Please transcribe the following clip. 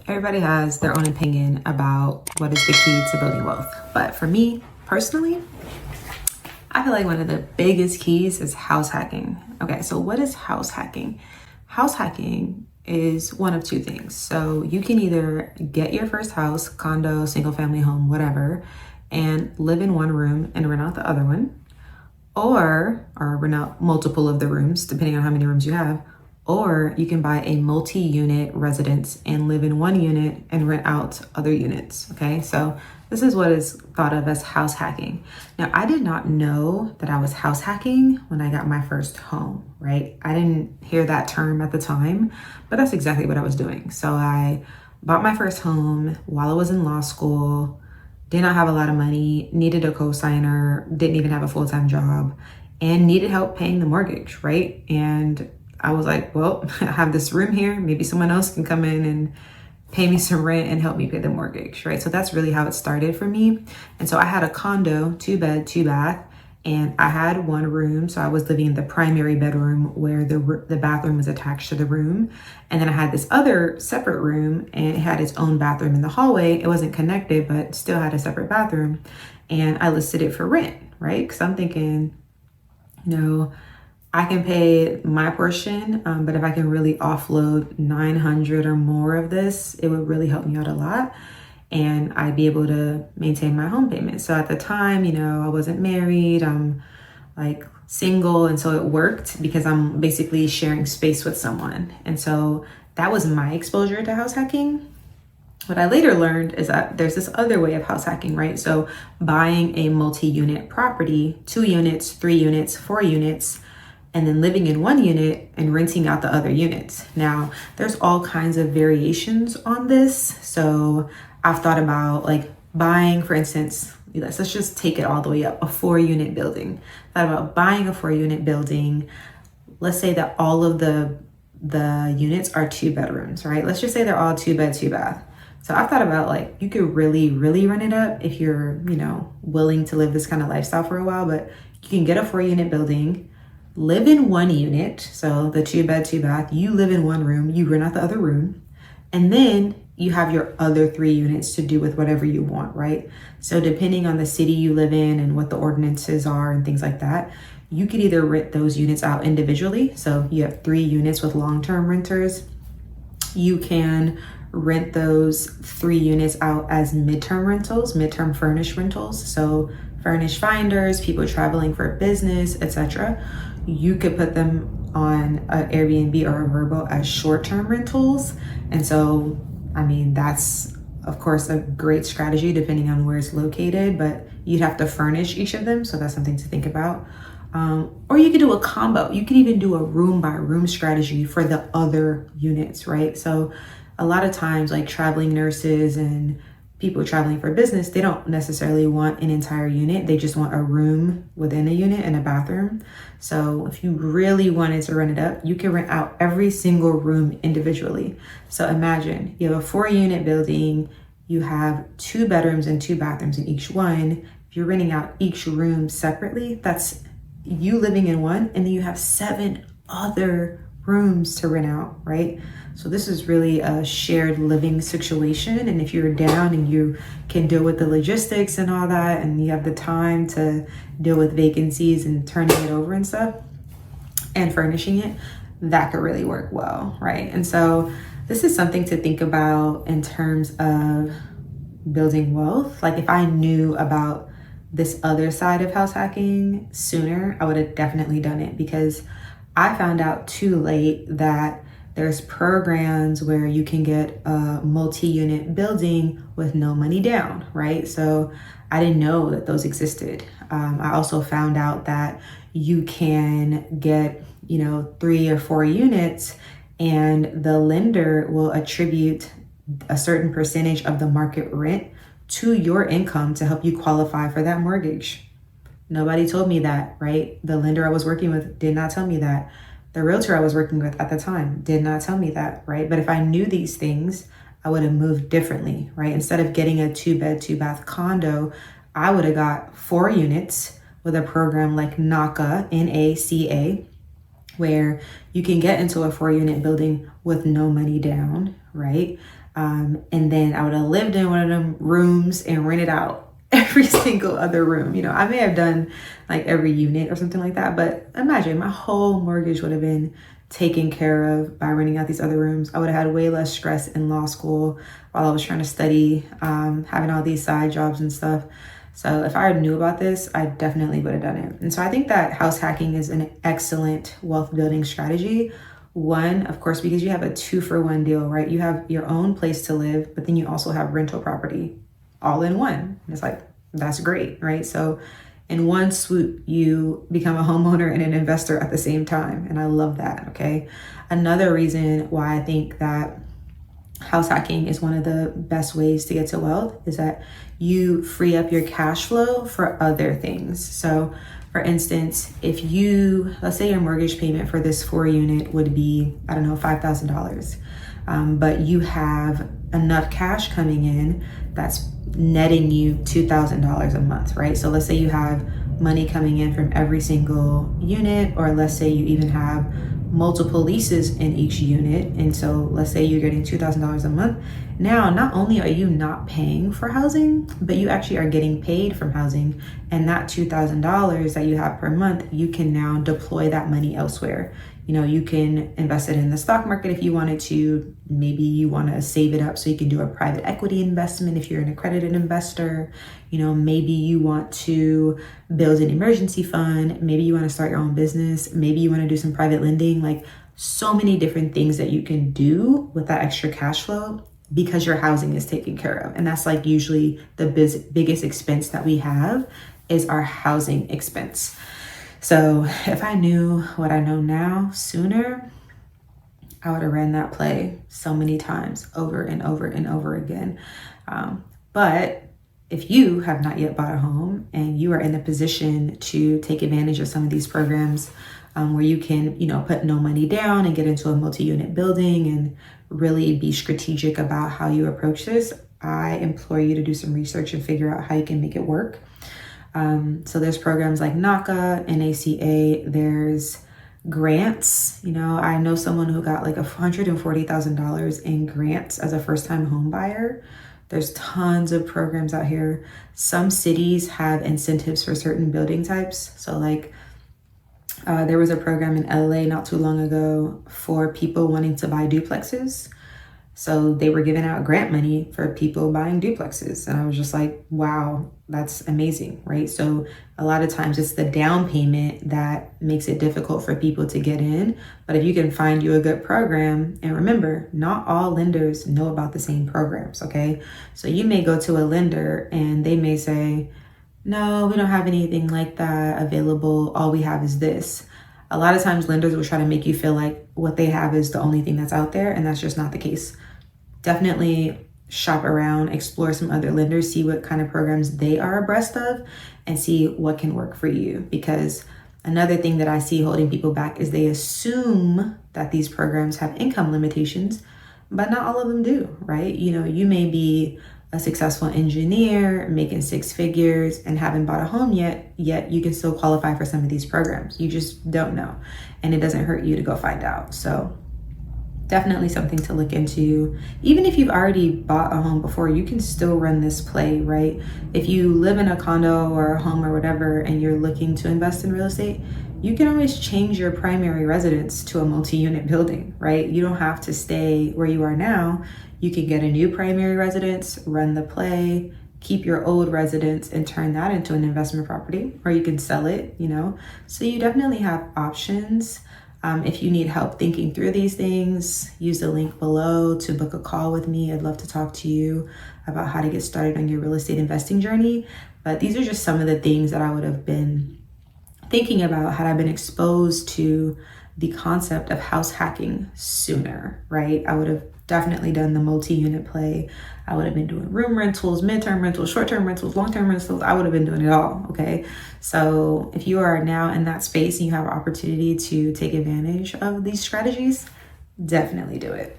Everybody has their own opinion about what is the key to building wealth. But for me personally, I feel like one of the biggest keys is house hacking. Okay, so what is house hacking? House hacking is one of two things. So you can either get your first house, condo, single family home, whatever, and live in one room and rent out the other one, or rent out multiple of the rooms, depending on how many rooms you have. Or you can buy a multi-unit residence and live in one unit and rent out other units, okay? So this is what is thought of as house hacking. Now, I did not know that I was house hacking when I got my first home, right? I didn't hear that term at the time, but that's exactly what I was doing. So I bought my first home while I was in law school, did not have a lot of money, needed a co-signer, didn't even have a full-time job, and needed help paying the mortgage, right? And I was like, well, I have this room here. Maybe someone else can come in and pay me some rent and help me pay the mortgage, right? So that's really how it started for me. And so I had a condo, 2-bed, 2-bath, and I had one room. So I was living in the primary bedroom where the bathroom was attached to the room. And then I had this other separate room and it had its own bathroom in the hallway. It wasn't connected, but still had a separate bathroom. And I listed it for rent, right? Because I'm thinking, I can pay my portion, but if I can really offload 900 or more of this, it would really help me out a lot. And I'd be able to maintain my home payment. So at the time, I wasn't married, I'm like single. And so it worked because I'm basically sharing space with someone. And so that was my exposure to house hacking. What I later learned is that there's this other way of house hacking, right? So buying a multi-unit property, 2 units, 3 units, 4 units, and then living in one unit and renting out the other units. Now, there's all kinds of variations on this. So I've thought about like buying, for instance, let's just take it all the way up, a 4-unit building. Thought about buying a 4-unit building. Let's say that all of the units are 2 bedrooms, right? Let's just say they're all 2-bed, 2-bath. So I've thought about like, you could really, really run it up if you're, willing to live this kind of lifestyle for a while, but you can get a 4-unit building, live in one unit. So the 2-bed, 2-bath, you live in one room, you rent out the other room, and then you have your other 3 units to do with whatever you want, right? So depending on the city you live in and what the ordinances are and things like that, you could either rent those units out individually. So you have 3 units with long-term renters. You can rent those 3 units out as midterm rentals, midterm furnished rentals. So furnished finders, people traveling for business, etc. You could put them on an Airbnb or a Vrbo as short-term rentals. And so, that's of course a great strategy depending on where it's located, but you'd have to furnish each of them. So that's something to think about. Or you could do a combo. You could even do a room by room strategy for the other units, right? So a lot of times like traveling nurses and people traveling for business, they don't necessarily want an entire unit. They just want a room within a unit and a bathroom. So if you really wanted to rent it up, you can rent out every single room individually. So imagine you have a 4-unit building, you have 2 bedrooms and 2 bathrooms in each one. If you're renting out each room separately, that's you living in one, and then you have 7 other rooms to rent out, right? So this is really a shared living situation. And if you're down and you can deal with the logistics and all that, and you have the time to deal with vacancies and turning it over and stuff and furnishing it, that could really work well, right? And so this is something to think about in terms of building wealth. Like if I knew about this other side of house hacking sooner, I would have definitely done it, because I found out too late that there's programs where you can get a multi-unit building with no money down, right? So I didn't know that those existed. I also found out that you can get, 3 or 4 units and the lender will attribute a certain percentage of the market rent to your income to help you qualify for that mortgage. Nobody told me that, right? The lender I was working with did not tell me that. The realtor I was working with at the time did not tell me that, right? But if I knew these things, I would have moved differently, right? Instead of getting a 2-bed, 2-bath condo, I would have got 4 units with a program like NACA, N-A-C-A, where you can get into a 4-unit building with no money down, right? And then I would have lived in one of them rooms and rented out every single other room. You know, I may have done like every unit or something like that, but imagine my whole mortgage would have been taken care of by renting out these other rooms. I would have had way less stress in law school while I was trying to study, having all these side jobs and stuff. So if I knew about this, I definitely would have done it. And so I think that house hacking is an excellent wealth building strategy. One, of course, because you have a 2-for-1 deal, right? You have your own place to live, but then you also have rental property all in one. And it's like, that's great, right? So in one swoop, you become a homeowner and an investor at the same time. And I love that, okay? Another reason why I think that house hacking is one of the best ways to get to wealth is that you free up your cash flow for other things. So for instance, if you, let's say your mortgage payment for this 4-unit would be, I don't know, $5,000, but you have enough cash coming in that's netting you $2,000 a month, right? So let's say you have money coming in from every single unit, or let's say you even have multiple leases in each unit. And so let's say you're getting $2,000 a month. Now, not only are you not paying for housing, but you actually are getting paid from housing. And that $2,000 that you have per month, you can now deploy that money elsewhere. You know, you can invest it in the stock market if you wanted to. Maybe you want to save it up so you can do a private equity investment if you're an accredited investor. You know, maybe you want to build an emergency fund. Maybe you want to start your own business. Maybe you want to do some private lending. Like, so many different things that you can do with that extra cash flow because your housing is taken care of. And that's like usually the biggest expense that we have is our housing expense. So if I knew what I know now sooner, I would have ran that play so many times over and over and over again. But if you have not yet bought a home and you are in a position to take advantage of some of these programs where you can, you know, put no money down and get into a multi-unit building and really be strategic about how you approach this, I implore you to do some research and figure out how you can make it work. So there's programs like NACA, there's grants. You know, I know someone who got like $140,000 in grants as a first-time home buyer. There's tons of programs out here. Some cities have incentives for certain building types. So like there was a program in LA not too long ago for people wanting to buy duplexes. So they were giving out grant money for people buying duplexes. And I was just like, wow, that's amazing, right? So a lot of times it's the down payment that makes it difficult for people to get in. But if you can find you a good program, and remember, not all lenders know about the same programs, okay? So you may go to a lender and they may say, no, we don't have anything like that available. All we have is this. A lot of times lenders will try to make you feel like what they have is the only thing that's out there, and that's just not the case. Definitely shop around, explore some other lenders, see what kind of programs they are abreast of, and see what can work for you. Because another thing that I see holding people back is they assume that these programs have income limitations, but not all of them do, right? You know, you may be a successful engineer making 6 figures and haven't bought a home yet you can still qualify for some of these programs. You just don't know, and it doesn't hurt you to go find out. So definitely something to look into. Even if you've already bought a home before, you can still run this play, right? If you live in a condo or a home or whatever and you're looking to invest in real estate, you can always change your primary residence to a multi-unit building, right? You don't have to stay where you are now. You can get a new primary residence, run the play, keep your old residence and turn that into an investment property, or you can sell it, you know? So you definitely have options. If you need help thinking through these things, use the link below to book a call with me. I'd love to talk to you about how to get started on your real estate investing journey. But these are just some of the things that I would have been thinking about had I been exposed to the concept of house hacking sooner, right? I would have definitely done the multi-unit play. I would have been doing room rentals, midterm rentals, short-term rentals, long-term rentals. I would have been doing it all, okay? So if you are now in that space and you have an opportunity to take advantage of these strategies, definitely do it.